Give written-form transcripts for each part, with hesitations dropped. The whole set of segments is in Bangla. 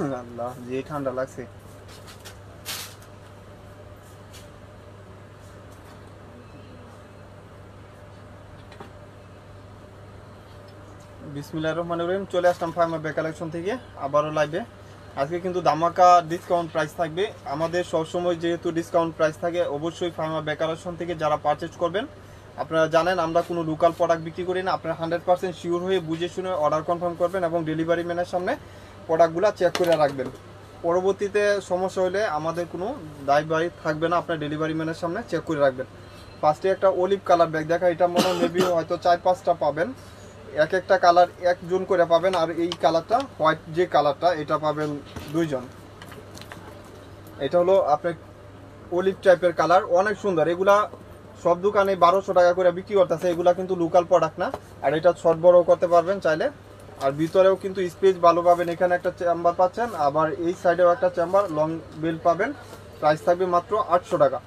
আল্লাহ যে ঠান্ডা লাগছে। বিসমিল্লাহির রহমানির রহিম। চলে আসলাম ফার্মা বে কালেকশন থেকে আবারও লাইভে। আজকে কিন্তু ধামাকা ডিসকাউন্ট প্রাইস থাকবে। আমাদের সবসময় যেহেতু ডিসকাউন্ট প্রাইস থাকে, অবশ্যই ফার্মা বে কালেকশন থেকে যারা পারচেজ করবেন, আপনারা জানেন আমরা কোনো লোকাল প্রোডাক্ট বিক্রি করি না। আপনারা 100% শিওর হয়ে বুঝে শুনে অর্ডার কনফার্ম করবেন এবং ডেলিভারি ম্যানের সামনে প্রোডাক্টগুলো চেক করে রাখবেন। পরবর্তীতে সমস্যা হলে আমাদের কোনো দায়ভার থাকবে না, আপনার ডেলিভারি ম্যানের সামনে চেক করে রাখবেন। ফার্স্টে একটা অলিভ কালার ব্যাগ দেখা, এটা মনে হয় মেবি হয়তো 4-5টা পাবেন, এক একটা কালার একজন করে পাবেন। আর এই কালারটা হোয়াইট যে কালারটা এটা পাবেন 2জন। এটা হলো আপনার অলিভ টাইপের কালার, অনেক সুন্দর। এগুলা সব দোকানে 1200 টাকা করে বিক্রি করতেছে, এগুলা কিন্তু লোকাল প্রোডাক্ট না। আর এটা শর্ট বড় করতে পারবেন চাইলে। আর ভিতরেও কিন্তু স্পেস ভালো পাবেন, এখানে একটা চেম্বার পাচ্ছেন, আবার এই সাইডেও একটা চেম্বার, লং বেল পাবেন। প্রাইস থাকবে মাত্র 800 টাকা।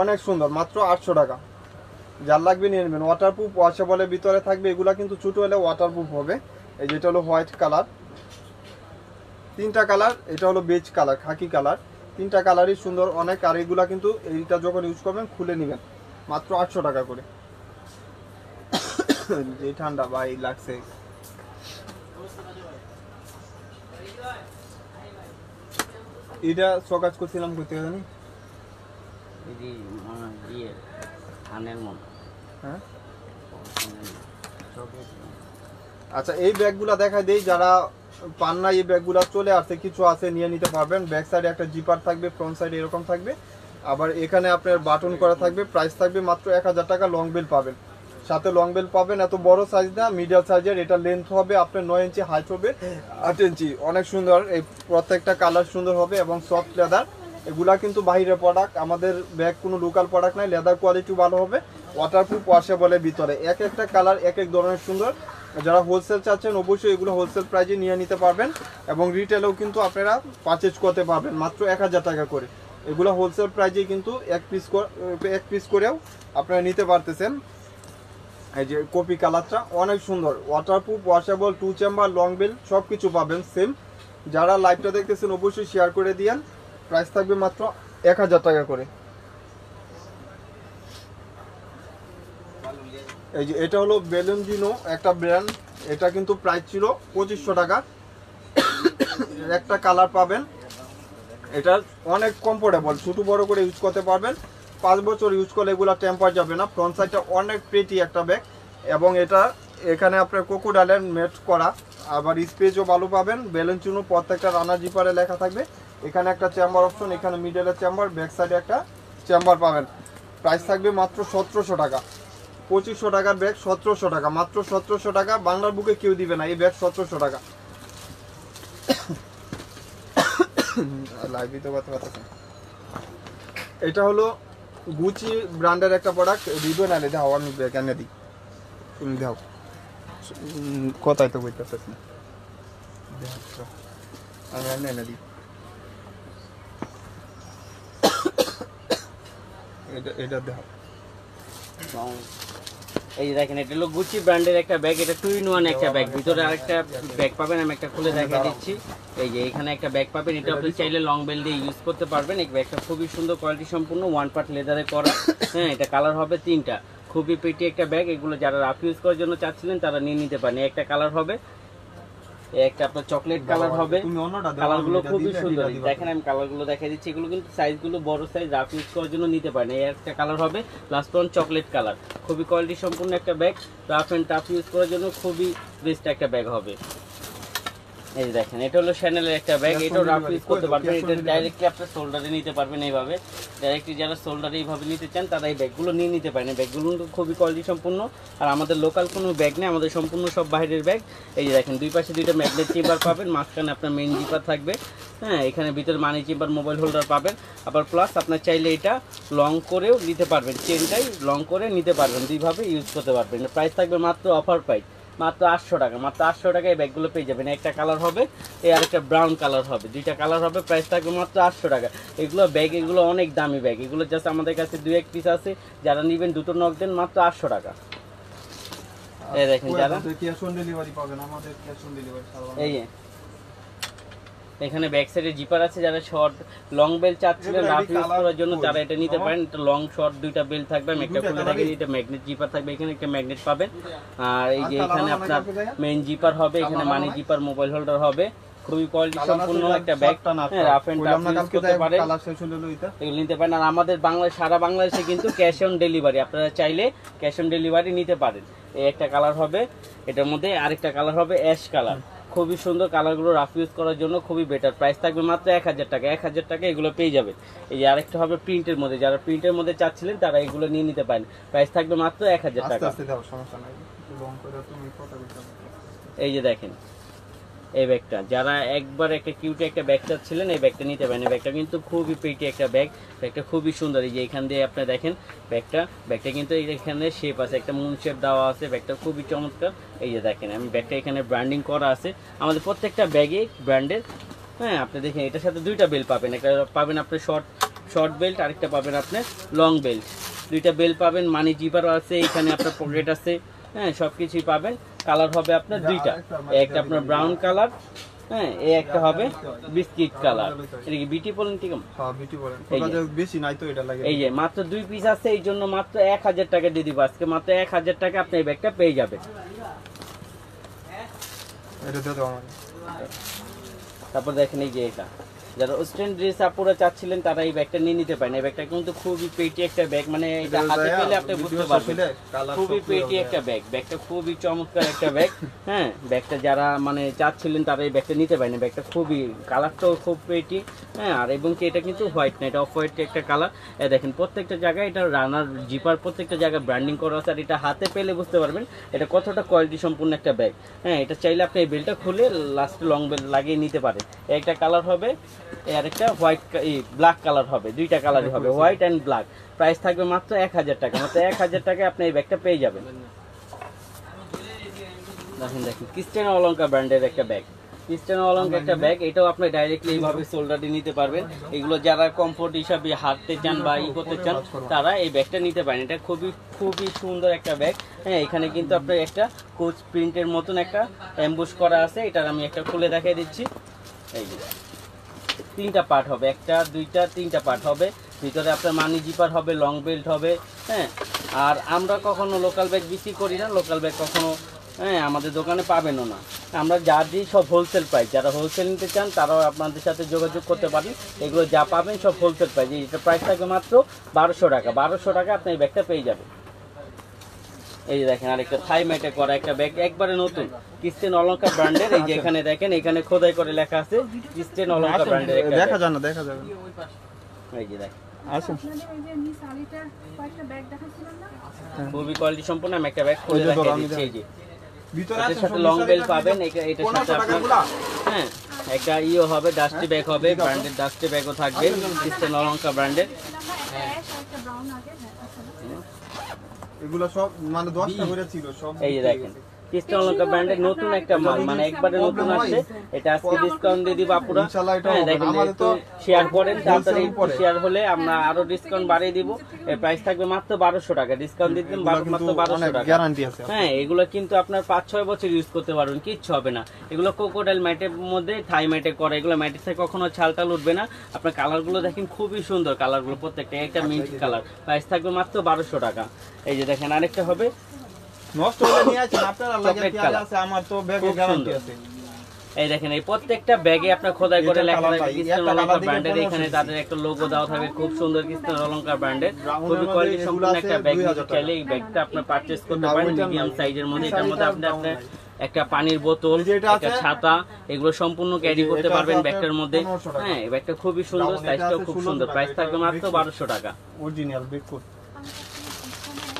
অনেক সুন্দর, মাত্র 800 টাকা। যার লাগবে নিয়ে নেবেন। ওয়াটারপ্রুফ ওয়াশেবলের ভিতরে থাকবে, এগুলা কিন্তু ছোটো হলে ওয়াটারপ্রুফ হবে। এই যেটা হলো হোয়াইট কালার, 3টা কালার। এটা হলো বেজ কালার, খাকি কালার। 3টা কালারই সুন্দর অনেক। আর এগুলা কিন্তু এইটা যখন ইউজ করবেন খুলে নেবেন, মাত্র 800 টাকা করে। যে ঠান্ডা ভাই লাগছে। এটা সকাজ করছিলাম করতে জানি হ্যাঁ। আচ্ছা, এই ব্যাগগুলা দেখাই দেই, যারা পান না এই ব্যাগগুলা চলে আসছে, কিছু আছে নিয়ে নিতে পারবেন। ব্যাক সাইডে একটা জিপার থাকবে, ফ্রন্ট সাইডে এরকম থাকবে। আবার এখানে আপনার বাটন করা থাকবে। প্রাইস থাকবে মাত্র 1000 টাকা। লং বেল পাবেন, সাথে লং বেল পাবেন। এত বড় সাইজ না, মিডিয়াম সাইজের। এটা লেন্থ হবে আপনার 9 ইঞ্চি, হাইট হবে 8 ইঞ্চি। অনেক সুন্দর, এই প্রত্যেকটা কালার সুন্দর হবে এবং সফট লেদার। এগুলা কিন্তু বাইরের প্রোডাক্ট, আমাদের ব্যাগ কোনো লোকাল প্রোডাক্ট নাই। লেদার কোয়ালিটি ভালো হবে, ওয়াটারপ্রুফ ওয়াশেবলের ভিতরে। এক একটা কালার এক এক ধরনের সুন্দর। যারা হোলসেল চাচ্ছেন অবশ্যই এগুলো হোলসেল প্রাইজে নিয়ে নিতে পারবেন এবং রিটেলেও কিন্তু আপনারা পারচেজ করতে পারবেন মাত্র 1000 টাকা করে। এগুলো হোলসেল প্রাইজে কিন্তু এক পিস করেও আপনারা নিতে পারতেছেন। এই যে কপি কালারটা অনেক সুন্দর, waterproof washable, 2 chamber, long belt সব কিছু পাবেন সেম। যারা লাইভটা দেখতেছেন অবশ্যই শেয়ার করে দিয়েন। প্রাইস থাকবে মাত্র 1000 টাকা করে। এই যে এটা হলো বেলুনজিনো একটা ব্র্যান্ড, এটা কিন্তু প্রাইস ছিল 2500 টাকা। একটা কালার পাবেন। এটা অনেক কমফোর্টেবল, ছোটো বড় করে ইউজ করতে পারবেন। 5 বছর ইউজ করলে এগুলো টেম্পার যাবে না। ফ্রন্ট সাইডটা অনেক প্রিটি একটা ব্যাগ এবং এটা এখানে আপনার কোকোডাইলের মেট করা। আবার স্পেসও ভালো পাবেন। বেলুনজিনো প্রত্যেকটা রানার জিপারে লেখা থাকবে। এখানে একটা চেম্বার অপশন, এখানে মিডলের চেম্বার, ব্যাক সাইডে একটা চেম্বার পাবেন। প্রাইস থাকবে মাত্র 1700 টাকা। 2500 টাকার ব্যাগ 1700 টাকা, মাত্র 1700 টাকা। বাংলার বুকে কেউ দিবে না এই ব্যাগ 1700 টাকা। লাইভই তো কথা পাচ্ছেন। এটা হলো গুচি ব্র্যান্ডের একটা প্রোডাক্ট। রিভিউ না দাও, আমি ব্যাগ এনে দিই, তুমি দাও। কথাই তো বলতেছিস না, আমি এনে দিই। এটা দাও। এই যে দেখেন, এটা হলো গুচি ব্র্যান্ডের একটা ব্যাগ। এটা 2 in 1 একটা ব্যাগ। ভিতরে আরেকটা ব্যাগ পাবেন, আমি একটা খুলে দেখিয়ে দিচ্ছি। এই যে এখানে একটা ব্যাগ পাবেন, এটা আপনি চাইলে লং বেল দিয়ে ইউজ করতে পারবেন। এই ব্যাগটা খুবই সুন্দর, কোয়ালিটি সম্পূর্ণ, 1 পার্ট লেদারে করা। হ্যাঁ, এটা কালার হবে 3টা। খুবই পেটি একটা ব্যাগ। এগুলো যারা রাফ ইউজ করার জন্য চাচ্ছিলেন তারা নিয়ে নিতে পারেন। একটা কালার হবে, একটা আপনার চকলেট কালার হবে। কালারগুলো খুবই সুন্দর। দেখেন আমি কালারগুলো দেখাই দিচ্ছি। এগুলো কিন্তু সাইজগুলো বড় সাইজ, রাফ ইউজ করার জন্য নিতে পারেন। এই একটা কালার হবে, লাস্ট ওয়ান চকলেট কালার। খুবই কোয়ালিটি সম্পূর্ণ একটা bag, rough and tough use করার জন্য খুবই বেস্ট একটা ব্যাগ হবে। এই যে দেখেন, এটা হলো শ্যানেলের একটা ব্যাগ। এটাও রাফ ইউজ করতে পারবেন। এটা ডাইরেক্টলি আপনার শোল্ডারে নিতে পারবেন এইভাবে। ডাইরেক্টলি যারা শোল্ডারে এইভাবে নিতে চান তারা এই ব্যাগগুলো নিয়ে নিতে পারেন। এই ব্যাগগুলো কিন্তু খুবই কোয়ালিটি সম্পূর্ণ। আর আমাদের লোকাল কোনো ব্যাগ নেই, আমাদের সম্পূর্ণ সব বাইরের ব্যাগ। এই যে দেখেন, 2 পাশে 2টা ম্যাগনেট চেম্বার পাবেন, মাঝখানে আপনার মেইন জিপার থাকবে। হ্যাঁ, এখানে ভিতরে মানি চেম্বার, মোবাইল হোল্ডার পাবেন। আবার প্লাস আপনার চাইলে এটা লং করেও নিতে পারবেন, চেনটাই লং করে নিতে পারবেন, দুইভাবে ইউজ করতে পারবেন। প্রাইস থাকবে মাত্র অফার প্রাইস মাত্র 800 টাকা। মাত্র 800 টাকায় এই ব্যাগগুলো পেয়ে যাবেন। একটা কালার হবে, এই আরেকটা ব্রাউন কালার হবে, 2টা কালার হবে। প্রাইস থাকবে মাত্র 800 টাকা। এগুলো ব্যাগ, এগুলো অনেক দামি ব্যাগ। এগুলো জাস্ট আমাদের কাছে 2-1 পিস আছে। যারা নেবেন দুটো নক দেন, মাত্র 800 টাকা। এই দেখেন, যারা ক্যাশ অন ডেলিভারি পাবেন, আমাদের ক্যাশ অন ডেলিভারি এই এখানে ব্যাক সাইডে জিপার আছে, যারা শর্ট লং বেল্ট চাচ্ছিলেন রাফ ইউজ করার জন্য তারা এটা নিতে পারেন। এটা লং শর্ট দুইটা বেল্ট থাকবে, আমি একটা খুলে থাকি, এটা ম্যাগনেট জিপার থাকবে, এখানে একটা ম্যাগনেট পাবেন। আর এই যে এখানে আপনার মেইন জিপার হবে, এখানে মানি জিপার, মোবাইল হোল্ডার হবে, খুবই কোয়ালিটি সম্পূর্ণ একটা bag. Rough and tough use করতে পারেন, এগুলো নিতে পারেন। আর আমাদের সারা বাংলাদেশে কিন্তু ক্যাশ অন ডেলিভারি, আপনারা চাইলে ক্যাশ অন ডেলিভারি নিতে পারেন। এই একটা কালার হবে, এটার মধ্যে আরেকটা কালার হবে অ্যাশ কালার, খুবই সুন্দর কালারগুলো রাফ ইউজ করার জন্য খুবই বেটার। প্রাইস থাকবে মাত্র 1000 টাকা, 1000 টাকা এগুলো পেয়ে যাবেন। এই যে আরেকটা হবে প্রিন্টের মধ্যে, যারা প্রিন্টের মধ্যে চাচ্ছিলেন তারা এগুলো নিয়ে নিতে পারেন, প্রাইস থাকবে মাত্র 1000 টাকা। এই যে দেখেন এই ব্যাগটা, যারা একবার একটা কিউটে একটা ব্যাগ চাচ্ছিলেন এই ব্যাগটা নিতে পারেন। এই ব্যাগটা কিন্তু খুবই প্রিটি একটা ব্যাগ, ব্যাগটা খুবই সুন্দর। এই যে এখান দিয়ে আপনি দেখেন ব্যাগটা কিন্তু এখানে শেপ আছে, একটা মুন শেপ দেওয়া আছে, ব্যাগটা খুবই চমৎকার। এই যে দেখেন আমি ব্যাগটা এখানে ব্র্যান্ডিং করা আছে আমাদের প্রত্যেকটা ব্যাগে ব্র্যান্ডের। হ্যাঁ, আপনি দেখেন এটার সাথে দুইটা বেল্ট পাবেন, একটা পাবেন আপনি শর্ট বেল্ট, আরেকটা পাবেন আপনার লং বেল্ট, দুইটা বেল্ট পাবেন। মানি জিপার আছে, এখানে আপনার পকেট আছে, হ্যাঁ সবকিছুই পাবেন। কালার হবে আপনার দুইটা, একটা আপনার ব্রাউন কালার, হ্যাঁ এই একটা হবে বিস্কিট কালার। এটা কি বিটি বলেন? ঠিক আছে, হ্যাঁ বিটি বলেন, বেশি নাই তো এটা লাগে। এই যে মাত্র 2 পিস আছে, এই জন্য মাত্র 1000 টাকা দিয়ে দিব আজকে, মাত্র 1000 টাকা আপনি এই ব্যাগটা পেয়ে যাবেন। এটা দিয়ে দাও আমাকে। তারপর দেখেন এই যে এটা, যারা ওয়েস্টার্ন ড্রেস আপুরা চাচ্ছিলেন তারা এই ব্যাগটা নিয়ে নিতে পারেন। এই ব্যাগটা কিন্তু খুবই পেটি একটা ব্যাগ, মানে এটা হাতে পেলে আপনি বুঝতে পারবেন খুবই পেটি একটা ব্যাগ। ব্যাগটা খুবই চমৎকার একটা ব্যাগ। হ্যাঁ, ব্যাগটা যারা মানে চাচ্ছিলেন তারা এই ব্যাগটা নিতে পারেন। ব্যাগটা খুবই কালারটাও খুব পেটি, হ্যাঁ। আর এবং কি এটা কিন্তু হোয়াইট না, এটা অফ হোয়াইট একটা কালার। দেখেন প্রত্যেকটা জায়গায় এটা রানার জিপার প্রত্যেকটা জায়গায় ব্র্যান্ডিং করা আছে। আর এটা হাতে পেলে বুঝতে পারবেন এটা কতটা কোয়ালিটি সম্পূর্ণ একটা ব্যাগ। হ্যাঁ, এটা চাইলে আপনি এই বেলটা খুলে লাস্টে লং বেল লাগিয়ে নিতে পারেন। একটা কালার হবে, আর একটা হোয়াইট ব্ল্যাক কালার হবে, দুইটা কালারই হবে, হোয়াইট অ্যান্ড ব্ল্যাক। প্রাইস থাকবে মাত্র 1000 টাকা, মাত্র 1000 টাকায় আপনি এই ব্যাগটা পেয়ে যাবেন। দেখেন ক্রিস্টিয়ানো অলঙ্কার ব্র্যান্ডের একটা ব্যাগ, ক্রিস্টিয়ানো অলঙ্কার একটা ব্যাগ। এটাও আপনি ডাইরেক্টলি এইভাবে শোল্ডার দিয়ে নিতে পারবেন। এগুলো যারা কমফোর্ট হিসাবে হাঁটতে চান বা করতে চান তারা এই ব্যাগটা নিতে পারেন। এটা খুবই সুন্দর একটা ব্যাগ। হ্যাঁ, এখানে কিন্তু আপনার একটা কোচ প্রিন্টের মতন একটা এমবুশ করা আছে, এটার আমি একটা খুলে দেখাই দিচ্ছি। এই যে 3টা পার্ট হবে, একটা দুইটা 3টা পার্ট হবে। ভিতরে আপনার মানি জিপার হবে, লং বেল্ট হবে। হ্যাঁ, আর আমরা কখনো লোকাল ব্যাগ বিক্রি করি না, লোকাল ব্যাগ কখনো আমাদের দোকানে পাবেনও না। আমরা যা দিই সব হোলসেল প্রাইস, যারা হোলসেল নিতে চান তারাও আপনাদের সাথে যোগাযোগ করতে পারেন। এগুলো যা পাবেন সব হোলসেল প্রাইস। এটা প্রাইস থাকবে মাত্র 1200 টাকা, 1200 টাকা আপনি এই ব্যাগটা পেয়ে যাবেন। এই যে দেখেন আরেকটা থাই ম্যাটে করা একটা ব্যাগ, একবারে নতুন ক্রিস্টিয়ানো অলঙ্কার ব্র্যান্ডের। এই যে এখানে দেখেন, এখানে খোদাই করে লেখা আছে ক্রিস্টিয়ানো অলঙ্কার ব্র্যান্ডের একটা দেখা যায় না, দেখা যাবে। এই যে দেখেন আসুন, খুবই কোয়ালিটি সম্পন্ন। আমি একটা ব্যাগ খুলে দেখাই দিচ্ছি। এই যে ভিতরে এটার সাথে লং বেল্ট পাবেন, এটার সাথে আপনার হ্যাঁ একটা ইও হবে, ডাস্টি ব্যাগ হবে, ব্র্যান্ডের ডাস্টি ব্যাগও থাকবে ক্রিস্টিয়ানো অলঙ্কার ব্র্যান্ডের। এগুলো সব মানে 10টা করে ছিল সব। এই যে দেখেন ক্রিস্টিয়ানো অলঙ্কার ব্র্যান্ডের নতুন একটা মাল, মানে একবারে নতুন আসছে। এটা আজকে ডিসকাউন্ট দিয়ে দিব আপুরা। হ্যাঁ, দেখেন একটু শেয়ার করেন, তাড়াতাড়ি শেয়ার হলে আমরা আরো ডিসকাউন্ট বাড়িয়ে দিব। এর প্রাইস থাকবে মাত্র 1200 টাকা, ডিসকাউন্ট দিয়ে দিলাম মাত্র 1200 টাকা, গ্যারান্টি আছে। হ্যাঁ, এগুলো কিন্তু আপনার 5-6 বছর ইউজ করতে পারবেন, কিচ্ছু হবে না। এগুলো ক্রোকোডাইল ম্যাটের মধ্যে থাই ম্যাটে করা, এগুলো ম্যাটের থেকে কখনো ছালটাল উঠবে না। আপনার কালারগুলো দেখেন খুবই সুন্দর, কালারগুলো প্রত্যেকটা একটা মিন্ট কালার। প্রাইস থাকবে মাত্র 1200 টাকা। এই যে দেখেন আরেকটা হবে নষ্ট হলে নিয়ে আসেন আপনারা, লাগে কি আছে, আমার তো ব্যাগে গ্যারান্টি আছে। এই দেখেন এই প্রত্যেকটা ব্যাগে আপনার খোদাই করে লেখা থাকবে ক্রিস্টিয়ানো অলঙ্কার ব্র্যান্ডের। এখানে তাদের একটা লোগো দেওয়া থাকবে, খুব সুন্দর ক্রিস্টিয়ানো অলঙ্কার ব্র্যান্ডের, খুবই কোয়ালিটি সম্পন্ন একটা ব্যাগ। চাইলে এই ব্যাগটা আপনি পারচেজ করতে পারেন মিডিয়াম সাইজের মধ্যে। এটার মধ্যে আপনি একটা পানির বোতল, একটা ছাতা, এগুলো সম্পূর্ণ ক্যারি করতে পারবেন ব্যাগটার মধ্যে। হ্যাঁ, এই ব্যাগটা খুবই সুন্দর, সাইজটাও খুব সুন্দর। প্রাইস থাকবে মাত্র 1200 টাকা, অরিজিনাল ব্যাগ কোড।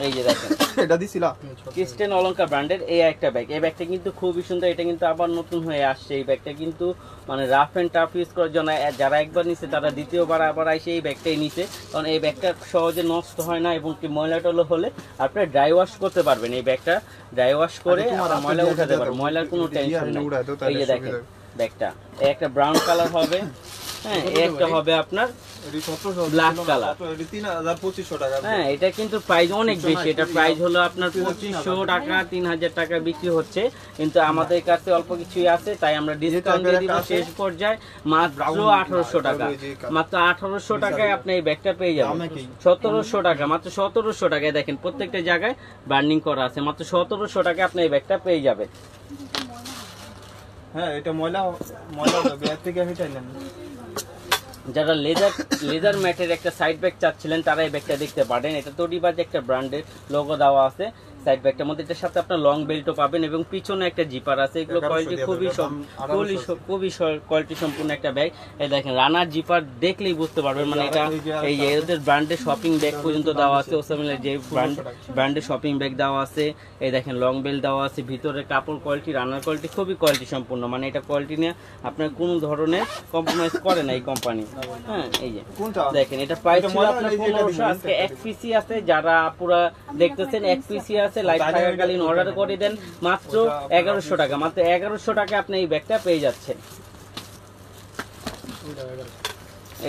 এই যে দেখেন এটা দিছিলা ক্রিস্টিয়ানো অলঙ্কার ব্র্যান্ডের এই একটা ব্যাগ। এই ব্যাগটা কিন্তু খুবই সুন্দর, এটা কিন্তু আবার নতুন হয়ে আসছে। এই ব্যাগটা কিন্তু মানে রাফ এন্ড টাফ ইউজ করার জন্য যারা একবার নিছে তারা দ্বিতীয়বার আবার এসে এই ব্যাগটাই নিছে, কারণ এই ব্যাগটা সহজে নষ্ট হয় না এবং কি ময়লা টলা হলে আপনি ড্রাই ওয়াশ করতে পারবেন। এই ব্যাগটা ড্রাই ওয়াশ করে ময়লা উঠাতে পারবেন, ময়লার কোনো টেনশন নেই। এই যে দেখেন ব্যাগটা, এই একটা ব্রাউন কালার হবে, হ্যাঁ এই একটা হবে আপনার এটি 1700 ব্ল্যাক কালার। এটি 3250 টাকা। হ্যাঁ, এটা কিন্তু প্রাইস অনেক বেশি, এটা প্রাইস হলো আপনার 2500 টাকা 3000 টাকা বিক্রি হচ্ছে, কিন্তু আমাদের কাছে অল্প কিছুই আছে তাই আমরা ডিসকাউন্ট দিয়ে দিব শেষ পর্যায়ে মাত্র 1800 টাকা। মাত্র 1800 টাকায় আপনি এই ব্যাগটা পেয়ে যাবেন। 1700 টাকা, মাত্র 1700 টাকায় দেখেন প্রত্যেকটা জায়গায় বার্নিং করা আছে, মাত্র 1700 টাকায় আপনি এই ব্যাগটা পেয়ে যাবেন। হ্যাঁ, এটা ময়লা হবে, এর থেকে হেঁটাই নেন। যারা লেদার ম্যাটের একটা সাইড ব্যাগ চাচ্ছিলেন তারা এই ব্যাগটা দেখতে পারেন। এটা তৈরিবাজ একটা ব্র্যান্ডের লোগো দেওয়া আছে সাইড ব্যাগটার মধ্যে। এটার সাথে আপনার লং বেল্টও পাবেন এবং পিছনে একটা জিপার আছে। এগুলো কোয়ালিটি খুবই কোয়ালিটি সম্পূর্ণ একটা ব্যাগ। এই দেখেন রানার জিপার দেখলেই বুঝতে পারবেন, মানে এটা এই যে এদের ব্র্যান্ডের শপিং ব্যাগ পর্যন্ত দেওয়া আছে। ওসামিলের যে ব্র্যান্ডের শপিং ব্যাগ দেওয়া আছে, এই দেখেন লং বেল্ট দেওয়া আছে, ভিতরে কাপড় কোয়ালিটি, রানার কোয়ালিটি খুবই কোয়ালিটি সম্পূর্ণ, মানে এটা কোয়ালিটি নিয়ে আপনার কোনো ধরনের কম্প্রোমাইজ করে না এই কোম্পানি। হ্যাঁ, এই যে দেখেন এটা প্রাইস ছিল আপনার 1500, আজকে এক পিসি আছে। যারা পুরো দেখতেছেন এক পিসি আছে, লাইভ থাকাকালীন অর্ডার করে দেন মাত্র 1100 টাকা। মাত্র 1100 টাকা আপনি এই ব্যাগটা পেয়ে যাচ্ছেন।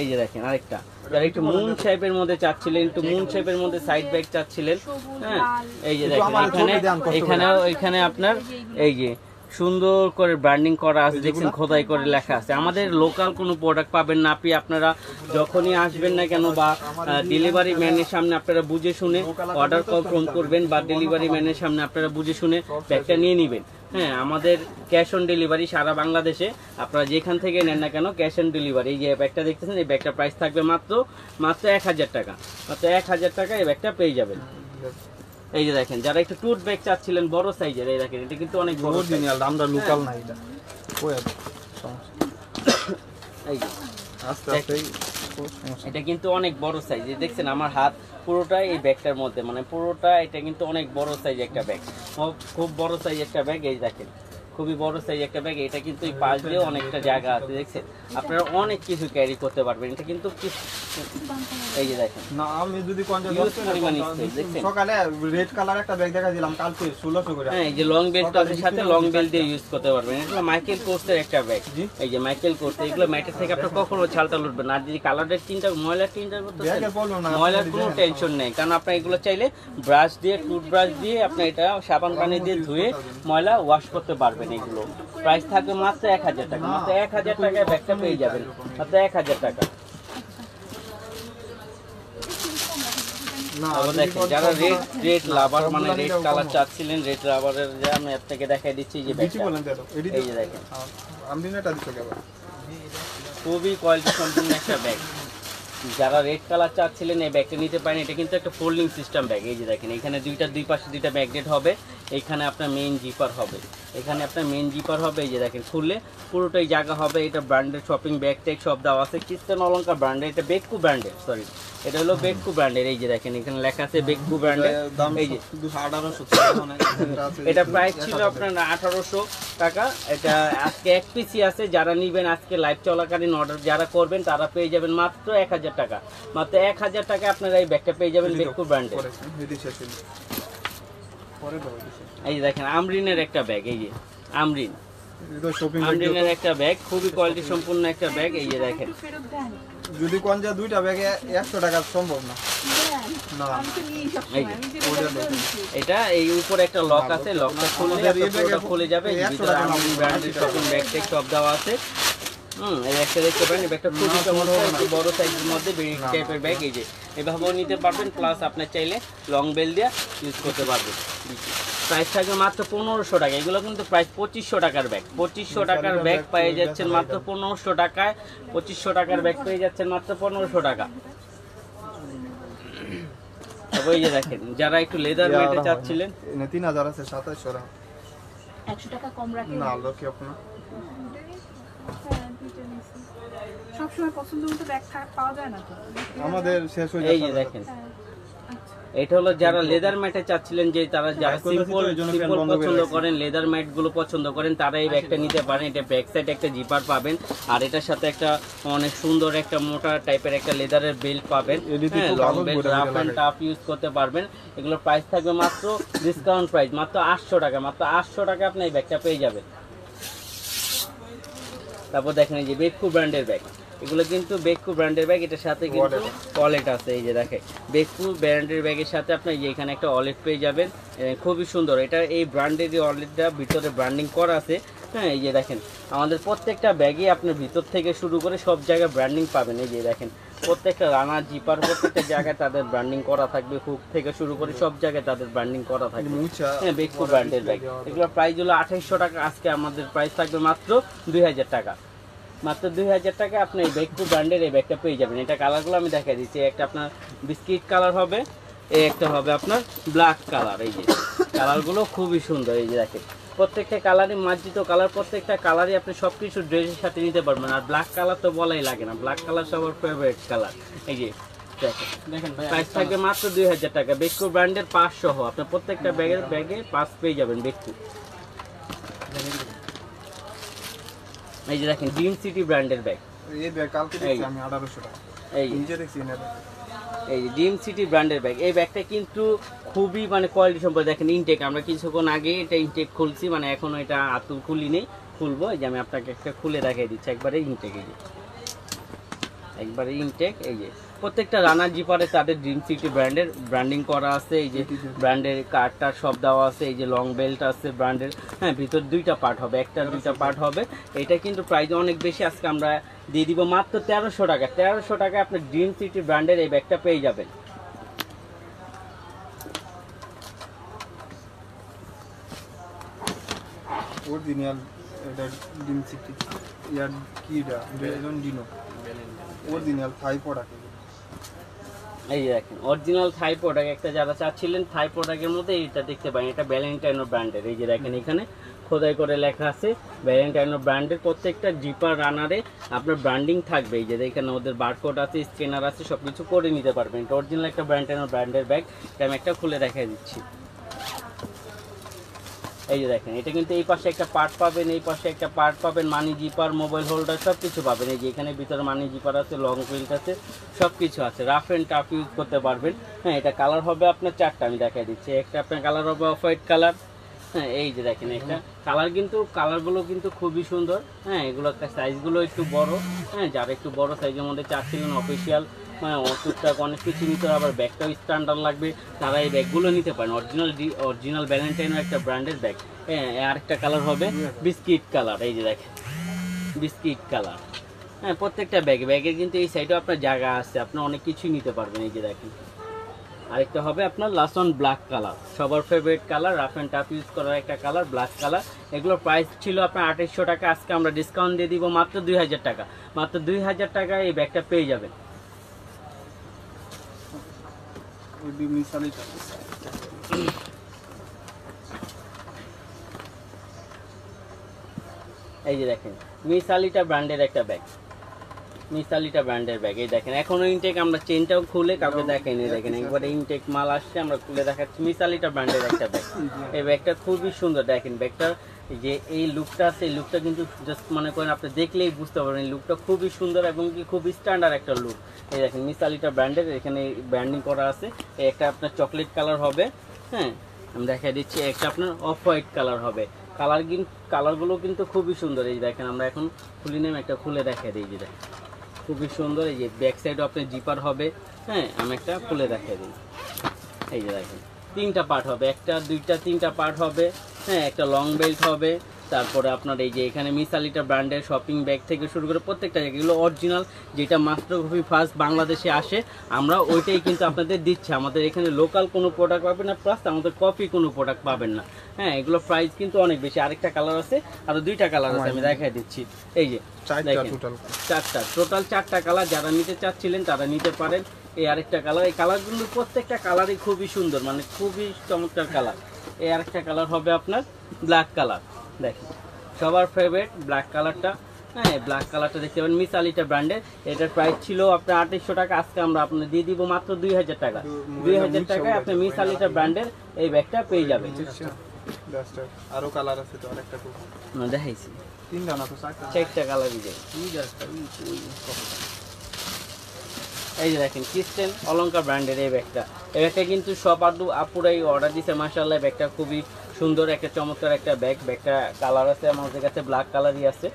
এই যে দেখেন আরেকটা, যারা একটু মুন শেপের মধ্যে চাচ্ছিলেন, একটু মুন শেপের মধ্যে সাইড ব্যাগ চাচ্ছিলেন, হ্যাঁ এই যে দেখেন এখানে আপনার এই যে সুন্দর করে ব্র্যান্ডিং করা আছে, দেখছেন খোদাই করে লেখা আছে। আমাদের লোকাল কোনো প্রোডাক্ট পাবেন না আপনি, আপনারা যখনই আসবেন না কেন বা ডেলিভারি ম্যানের সামনে আপনারা বুঝে শুনে অর্ডার কনফার্ম করবেন, বা ডেলিভারি ম্যানের সামনে আপনারা বুঝে শুনে ব্যাগটা নিয়ে নেবেন। হ্যাঁ, আমাদের ক্যাশ অন ডেলিভারি সারা বাংলাদেশে, আপনারা যেখান থেকে নেন না কেন ক্যাশ অন ডেলিভারি। এই যে ব্যাগটা দেখতেছেন, এই ব্যাগটা প্রাইস থাকবে মাত্র 1000 টাকা। মাত্র 1000 টাকা এই ব্যাগটা পেয়ে যাবেন। এই যে দেখেন যারা একটু টুট ব্যাগ চাচ্ছিলেন বড় সাইজের, এই দেখেন এটা কিন্তু অনেক বড় অরিজিনাল, আমরা লোকাল না এটা। এই যে আস্তে আস্তে এটা কিন্তু অনেক বড় সাইজ, দেখছেন আমার হাত পুরোটাই এই ব্যাগটার মধ্যে, মানে পুরোটা এটা কিন্তু অনেক বড় সাইজ একটা ব্যাগ, খুব বড় সাইজ একটা ব্যাগ। এই দেখেন খুবই বড় সাইজ একটা ব্যাগ। এটা কিন্তু এই পাশ দিয়ে অনেকটা জায়গা আছে, দেখছেন আপনারা অনেক কিছু ক্যারি করতে পারবেন। এটা কিন্তু এই যে দেখেন না, আমি যদি সকালে রেড কালার একটা ব্যাগ দেখা দিলাম কালকে 1600 করে। হ্যাঁ, এই যে লং বেল্ট আছে সাথে লং বেল্ট দিয়ে ইউজ করতে পারবেন। এটা মাইকেল কোর্সের একটা ব্যাগ। এই যে মাইকেল কোর্স, এগুলো ম্যাটের থেকে আপনার কখনো ছালটা লুটবে না। আর যদি কালারের চিন্তা ময়লার চিন্তা করতেছেন, ময়লার কোনো টেনশন নেই, কারণ আপনার এগুলো চাইলে ব্রাশ দিয়ে টুথব্রাশ দিয়ে আপনি এটা সাবান পানি দিয়ে ধুয়ে ময়লা ওয়াশ করতে পারবেন। এগুলো প্রাইস থাকবে মাত্র 1000 টাকা। মাত্র 1000 টাকায় ব্যাগটা পেয়ে যাবেন, মাত্র 1000 টাকা। দেখেন যারা রেড লাভার, মানে রেড কালার চাচ্ছিলেন, রেড লাভারের যে আমি আপনাকে দেখাই দিচ্ছি যে ব্যাগটা, এই যে দেখেন খুবই কোয়ালিটি সম্পূর্ণ একটা ব্যাগ। যারা রেড কালার চাচ্ছিলেন এই ব্যাগটা নিতে পারেন। এটা কিন্তু একটা ফোল্ডিং সিস্টেম ব্যাগ। এই যে দেখেন এখানে দুই পাশে দুইটা ম্যাগনেট হবে, এখানে আপনার মেইন জিপার হবে, এখানে আপনার মেইন জিপার হবে। এই যে দেখেন খুললে পুরোটাই জায়গা হবে। এটা ব্র্যান্ডের শপিং ব্যাগ টেক সব দেওয়া আছে, ক্রিস্টান অলঙ্কার ব্র্যান্ডের, এটা বেককু ব্র্যান্ডের, সরি এটা হলো বেককু ব্র্যান্ডের। এই যে দেখেন এখানে লেখা আছে বেককু ব্র্যান্ডের। এই যে 1800 এটা প্রাইস ছিল আপনার 1800 টাকা। এটা আজকে এক পিসি আছে, যারা নিবেন আজকে লাইভ চলাকালীন অর্ডার যারা করবেন তারা পেয়ে যাবেন মাত্র 1000 টাকা। মাত্র 1000 টাকা আপনারা এই ব্যাগটা পেয়ে যাবেন বেককু ব্র্যান্ডের। এই যে দেখেন আমরিনের একটা ব্যাগ, এই যে আমরিনের একটা ব্যাগ, খুবই কোয়ালিটি সম্পূর্ণ একটা ব্যাগ। এই যে দেখেন যদি কোন যা দুইটা ব্যাগে 100 টাকা সম্ভব না। এটা এই উপরে একটা লক আছে, লকটা খুললে পুরোটা খুলে যাবে। ভিতরে আমরিন ব্র্যান্ডের শপিং ব্যাগ টেক সব দেওয়া আছে। এই একটা দেখতে পারেন, এই ব্যাগটা খুবই চমৎকার, বড় সাইজের মধ্যে বেরি টাইপের ব্যাগ। এই যে এভাবেও নিতে পারবেন, প্লাস আপনার চাইলে লং বেল দিয়ে ইউজ করতে পারবেন। প্রাইস থাকবে মাত্র 1500 টাকা। এগুলো কিন্তু প্রাইস 2500 টাকার ব্যাগ। 2500 টাকার ব্যাগ পেয়ে যাচ্ছেন মাত্র 1500 টাকায়। 2500 টাকার ব্যাগ পেয়ে যাচ্ছেন মাত্র 1500 টাকা। তবে এই যে দেখেন যারা একটু লেদার ম্যাটে চাচ্ছিলেন, 3000 আছে 2700 100 টাকা কম রাখেন না লোকে আপনার সবসময় পছন্দ মতো ব্যাগ পাওয়া যায় না তো, আমাদের শেষ হয়ে যায়। এই যে দেখেন এটা হলো যারা লেদার ম্যাটে চাচ্ছিলেন, যে তারা যারা সিম্পল পছন্দ করেন, লেদার ম্যাট গুলো পছন্দ করেন, তারা এই ব্যাগটা নিতে পারেন। এটা ব্যাক সাইড একটা জিপার পাবেন, আর এটার সাথে একটা অনেক সুন্দর একটা মোটা টাইপের একটা লেদারের বেল্ট পাবেন। Long belt rough and tough use করতে পারবেন। এগুলোর প্রাইস থাকবে মাত্র ডিসকাউন্ট প্রাইস মাত্র 800 টাকা। মাত্র 800 টাকা আপনি এই ব্যাগটা পেয়ে যাবেন। তারপর দেখেন এই যে বেককু ব্র্যান্ডের ব্যাগ, এগুলো কিন্তু বেকু ব্র্যান্ডের ব্যাগ, এটার সাথে কিন্তু ওয়ালেট আছে। এই যে দেখেন বেকু ব্র্যান্ডের ব্যাগের সাথে আপনার যে এখানে একটা ওয়ালেট পেয়ে যাবেন, খুবই সুন্দর। এটা এই ব্র্যান্ডের ওয়ালেটটা ভিতরে ব্র্যান্ডিং করা আছে। হ্যাঁ, এই যে দেখেন আমাদের প্রত্যেকটা ব্যাগে আপনার ভিতর থেকে শুরু করে সব জায়গায় ব্র্যান্ডিং পাবেন। এই যে দেখেন প্রত্যেকটা রানার জিপার প্রত্যেকটা জায়গায় তাদের ব্র্যান্ডিং করা থাকবে, হুক থেকে শুরু করে সব জায়গায় তাদের ব্র্যান্ডিং করা থাকবে। হ্যাঁ, বেকু ব্র্যান্ডের ব্যাগ, এগুলোর প্রাইস হলো 2800 টাকা। আজকে আমাদের প্রাইস থাকবে মাত্র 2000 টাকা। মাত্র 2000 টাকা আপনি এই বেকু ব্র্যান্ডের এই ব্যাগটা পেয়ে যাবেন। এটা কালারগুলো আমি দেখাই দিচ্ছি। একটা আপনার বিস্কিট কালার হবে, এই একটা হবে আপনার ব্ল্যাক কালার। এই যে কালারগুলো খুবই সুন্দর। এই যে দেখেন প্রত্যেকটা কালারই মার্জিত কালার, প্রত্যেকটা কালারই আপনি সব কিছু ড্রেসের সাথে নিতে পারবেন। আর ব্ল্যাক কালার তো বলাই লাগে না, ব্ল্যাক কালার সবার ফেভারিট কালার। এই যে দেখেন প্রাইস থাকবে মাত্র 2000 টাকা। বেকু ব্র্যান্ডের 5 সহ আপনার প্রত্যেকটা ব্যাগে 5 পেয়ে যাবেন বেকু। এই যে দেখেন ড্রিম সিটি ব্র্যান্ডের ব্যাগ, এই ব্যাগ কালকে দেখছি আমি 1800 টাকা। এই নিজে দেখছি না, এই ড্রিম সিটি ব্র্যান্ডের ব্যাগ। এই ব্যাগটা কিন্তু খুবই মানে কোয়ালিটি সম্পর্কে দেখেন ইনটেক, আমরা কিছুক্ষণ আগে এটা ইনটেক খুলছি, মানে এখনো এটা আতুল খুলি নেই, খুলবো। এই যে আমি আপনাকে একটা খুলে দেখাই দিচ্ছি, একবারে ইনটেক। এই যে একবারে ইনটেক। এই যে প্রত্যেকটা রানার জিপারে তাদের ড্রিম সিটি ব্র্যান্ডের ব্র্যান্ডিং করা আছে। এই যে ব্র্যান্ডের কার্ডটা সব দেওয়া আছে। এই যে লং বেল্ট আছে ব্র্যান্ডের। হ্যাঁ, ভিতর 2টা পার্ট হবে, একটা 2টা পার্ট হবে। এটা কিন্তু প্রাইস অনেক বেশি, আজকে আমরা দিয়ে দিব মাত্র 1300 টাকা। 1300 টাকায় আপনি ড্রিম সিটি ব্র্যান্ডের এই ব্যাগটা পেয়ে যাবেন। অরিজিনাল এটা ডিম সিটি ইয়ার কি এটা বেলন ডিনো অরিজিনাল থাই প্রোডাক্ট। এই যে দেখেন অরিজিনাল থাই প্রোডাক্ট একটা যারা চাচ্ছিলেন থাই প্রোডাক্টের মধ্যে এইটা দেখতে পারেন, এটা ভ্যালেন্টাইনো ব্র্যান্ডের। এই যে দেখেন এখানে খোদাই করে লেখা আছে ভ্যালেন্টাইনো ব্র্যান্ডের। প্রত্যেকটা জিপার রানারে আপনার ব্র্যান্ডিং থাকবে। এই যে এখানে ওদের বারকোড আছে, স্ক্যানার আছে, সব কিছু করে নিতে পারবেন। এটা অরিজিনাল একটা ভ্যালেন্টাইনো ব্র্যান্ডের ব্যাগ। এটা আমি একটা খুলে দেখাই দিচ্ছি। এই যে দেখেন এটা কিন্তু এই পাশে একটা পার্ট পাবেন, এই পাশে একটা পার্ট পাবেন, মানি জিপার, মোবাইল হোল্ডার সব কিছু পাবেন। এই যে এখানে ভিতরে মানি জিপার আছে, লং বেল্ট আছে, সব কিছু আছে। রাফ অ্যান্ড টাফ ইউজ করতে পারবেন। হ্যাঁ, এটা কালার হবে আপনার 4টা, আমি দেখাই দিচ্ছি। একটা আপনার কালার হবে অফ হোয়াইট কালার। হ্যাঁ, এই যে দেখেন একটা কালার, কিন্তু কালারগুলো কিন্তু খুবই সুন্দর। হ্যাঁ, এগুলো সাইজগুলো একটু বড়। হ্যাঁ, যারা একটু বড় সাইজের মধ্যে চাচ্ছিলেন অফিসিয়াল, হ্যাঁ টুকটাক অনেক কিছু নিতে হবে, আবার ব্যাগটাও স্ট্যান্ডার্ড লাগবে, তারা এই ব্যাগগুলো নিতে পারেন। অরিজিনাল ভ্যালেন্টাইনো একটা ব্র্যান্ডের ব্যাগ। হ্যাঁ, আরেকটা কালার হবে বিস্কিট কালার। এই যে দেখেন বিস্কিট কালার। হ্যাঁ, প্রত্যেকটা ব্যাগের কিন্তু এই সাইডেও আপনার জায়গা আছে, আপনি অনেক কিছুই নিতে পারবেন। এই যে দেখেন আরেকটা হবে আপনার লাসন ব্ল্যাক কালার, সবার favourite colour, rough and tough use করার একটা কালার, ব্ল্যাক কালার। এগুলোর প্রাইস ছিল আপনার 2800 টাকা। আজকে আমরা ডিসকাউন্ট দিয়ে দিব মাত্র 2000 টাকা। মাত্র 2000 টাকায় এই ব্যাগটা পেয়ে যাবেন। এই যে দেখেন মিসালিটা ব্র্যান্ডের একটা ব্যাগ, মিসালিটা ব্র্যান্ডের ব্যাগ। এই দেখেন এখনো ইনটেক, আমরা চেনটাও খুলে কাউকে দেখাইনি। দেখেন একবারে ইনটেক মাল আসছে, আমরা খুলে দেখাচ্ছি। মিসালিটা ব্র্যান্ডের একটা ব্যাগ। এই ব্যাগটা খুবই সুন্দর। দেখেন ব্যাগটা যে এই লুকটা আছে, এই লুকটা কিন্তু জাস্ট মনে করেন আপনি দেখলেই বুঝতে পারবেন এই লুকটা খুবই সুন্দর এবং কি খুব স্ট্যান্ডার্ড একটা লুক। এই দেখেন মিসালিটা ব্র্যান্ডের, এখানে ব্র্যান্ডিং করা আছে। একটা আপনার চকলেট কালার হবে। হ্যাঁ, আমি দেখাই দিচ্ছি। একটা আপনার অফ হোয়াইট কালার হবে। কালারগুলো কিন্তু খুবই সুন্দর। এই দেখেন আমরা এখন খুলে নেম, একটা খুলে দেখাই দিই। যে দেখেন খুবই সুন্দর। এই যে ব্যাক সাইডও আপনার জিপার হবে। হ্যাঁ, আমি একটা খুলে দেখাই দিই। এই যে দেখেন 3টা পার্ট হবে, একটা 2টা 3টা পার্ট হবে। হ্যাঁ, একটা লং বেল্ট হবে। তারপরে আপনার এই যে এখানে মিসালিটা ব্র্যান্ডের শপিং ব্যাগ থেকে শুরু করে প্রত্যেকটা জায়গা এগুলো অরিজিনাল, যেটা মাত্র খুবই ফার্স্ট বাংলাদেশে আসে, আমরা ওইটাই কিন্তু আপনাদের দিচ্ছি। আমাদের এখানে লোকাল কোনো প্রোডাক্ট পাবেন না, প্লাস আমাদের কপি কোনো প্রোডাক্ট পাবেন না। হ্যাঁ, এগুলো প্রাইস কিন্তু অনেক বেশি। আরেকটা কালার আছে, আরো 2টা কালার আছে, আমি দেখাই দিচ্ছি। এই যে টোটাল 4টা কালার, যারা নিতে চাচ্ছিলেন তারা নিতে পারেন। এই আরেকটা কালার, এই কালারগুলো প্রত্যেকটা কালারই খুবই সুন্দর, মানে খুবই চমৎকার কালার। এই আরেকটা কালার হবে আপনার ব্ল্যাক কালার। দেখেন সবার ফেভারিট ব্ল্যাক কালারটা। হ্যাঁ, ব্ল্যাক কালারটা দেখতে পাবেন মিসালিটা ব্র্যান্ডের। এটার প্রাইস ছিল আপনার 2800 টাকা। আজকে আমরা আপনার দিয়ে দিব মাত্র 2000 টাকা। 2000 টাকায় আপনি মিসালিটা ব্র্যান্ডের এই ব্যাগটা পেয়ে যাবেন। আরো কালার আছে তো, আরেকটা না দেখাইছি, 3টা না তো 4টা কালারই যায়। এই যে দেখেন ক্রিস্টেন অলঙ্কার ব্র্যান্ডের এই ব্যাগটা। এই ব্যাগটা কিন্তু সব আপুরাই অর্ডার দিচ্ছে মাশাআল্লাহ। ব্যাগটা খুবই সুন্দর, একটা চমৎকার একটা ব্যাগ। ব্যাগটা কালার আছে আমাদের কাছে, ব্ল্যাক কালারই আছে।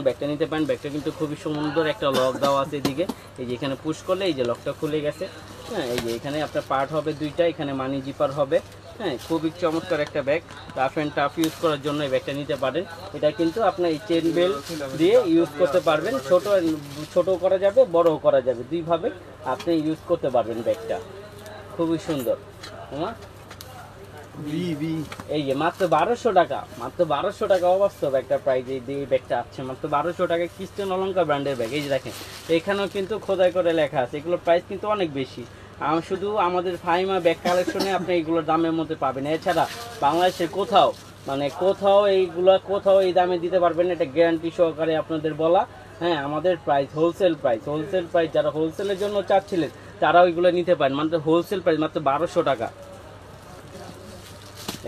ব্যাগটা নিতে পারেন। ব্যাগটা কিন্তু খুবই সুন্দর একটা লক দেওয়া আছে এদিকে, এই যে এখানে পুশ করলে এই যে লকটা খুলে গেছে। হ্যাঁ, এই যে এখানে আপনার পার্ট হবে দুইটা, এখানে মানি জিপার হবে। হ্যাঁ, খুবই চমৎকার একটা bag, tough and tough use করার জন্য এই ব্যাগটা নিতে পারেন। এটা কিন্তু আপনার এই চেন বেল দিয়ে ইউজ করতে পারবেন, ছোট করা যাবে, বড়ও করা যাবে, দুইভাবে আপনি ইউজ করতে পারবেন ব্যাগটা। খুবই সুন্দর। হ্যাঁ, এই যে মাত্র 1200 টাকা, মাত্র 1200 টাকা অবাস্তব একটা প্রাইস এই ব্যাগটা আছে মাত্র 1200 টাকা। ক্রিস্টিয়ান অলঙ্কার ব্র্যান্ডের ব্যাগ। এই যে দেখেন এখানেও কিন্তু খোদাই করে লেখা আছে, এগুলোর প্রাইস কিন্তু অনেক বেশি। শুধু আমাদের ফাহিমা ব্যাগ কালেকশনে আপনি এইগুলোর দামের মধ্যে পাবেন। এছাড়া বাংলাদেশের কোথাও কোথাও এই দামে দিতে পারবেন, এটা গ্যারান্টি সহকারে আপনাদের বলা। হ্যাঁ, আমাদের প্রাইস হোলসেল প্রাইস, যারা হোলসেলের জন্য চাচ্ছিলেন তারা ওইগুলো নিতে পারেন মাত্র হোলসেল প্রাইস মাত্র 1200 টাকা।